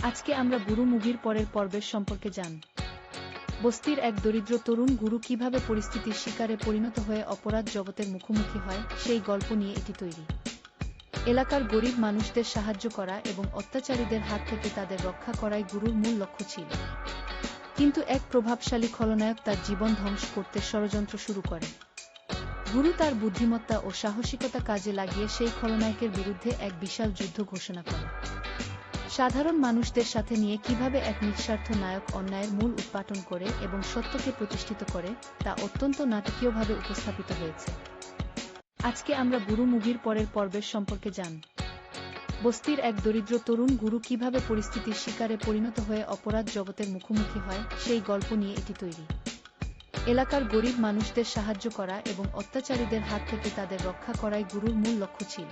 আজকে আমরা গুরু মুভির পরের পর্বের সম্পর্কে জানব। বস্তির এক দরিদ্র তরুণ গুরু কিভাবে পরিস্থিতির শিকারে পরিণত হয়ে অপরাধ জগতের মুখোমুখি হয় সেই গল্প নিয়ে এটি তৈরি। এলাকার গরিব মানুষদের সাহায্য করা এবং অত্যাচারীদের হাত থেকে তাদের রক্ষা করাই গুরুর মূল লক্ষ্য ছিল। কিন্তু এক প্রভাবশালী খলনায়ক তার জীবন ধ্বংস করতে ষড়যন্ত্র শুরু করে। গুরু তার বুদ্ধিমত্তা ও সাহসিকতা কাজে লাগিয়ে সেই খলনায়কের বিরুদ্ধে এক বিশাল যুদ্ধ ঘোষণা করে। সাধারণ মানুষদের সাথে নিয়ে কিভাবে এক নিঃস্বার্থ নায়ক অন্যায়ের মূল উৎপাটন করে এবং সত্যকে প্রতিষ্ঠিত করে তা অত্যন্ত নাটকীয়ভাবে উপস্থাপিত হয়েছে। আজকে আমরা গুরু মুভির পরের পর্বের সম্পর্কে জানব। বস্তির এক দরিদ্র তরুণ গুরু কিভাবে পরিস্থিতির শিকারে পরিণত হয়ে অপরাধ জগতের মুখোমুখি হয় সেই গল্প নিয়ে এটি তৈরি। এলাকার গরিব মানুষদের সাহায্য করা এবং অত্যাচারীদের হাত থেকে তাদের রক্ষা করাই গুরুর মূল লক্ষ্য ছিল।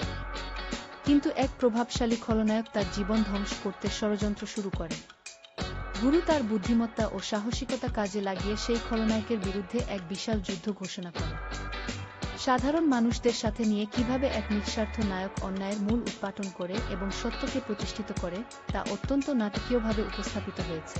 কিন্তু এক প্রভাবশালী খলনায়ক তার জীবন ধ্বংস করতে ষড়যন্ত্র শুরু করে। গুরু তার বুদ্ধিমত্তা ও সাহসিকতা কাজে লাগিয়ে সেই খলনায়কের বিরুদ্ধে এক বিশাল যুদ্ধ ঘোষণা করে। সাধারণ মানুষদের সাথে নিয়ে কিভাবে এক নিঃস্বার্থ নায়ক অন্যায়ের মূল উৎপাটন করে এবং সত্যকে প্রতিষ্ঠিত করে তা অত্যন্ত নাটকীয়ভাবে উপস্থাপিত হয়েছে।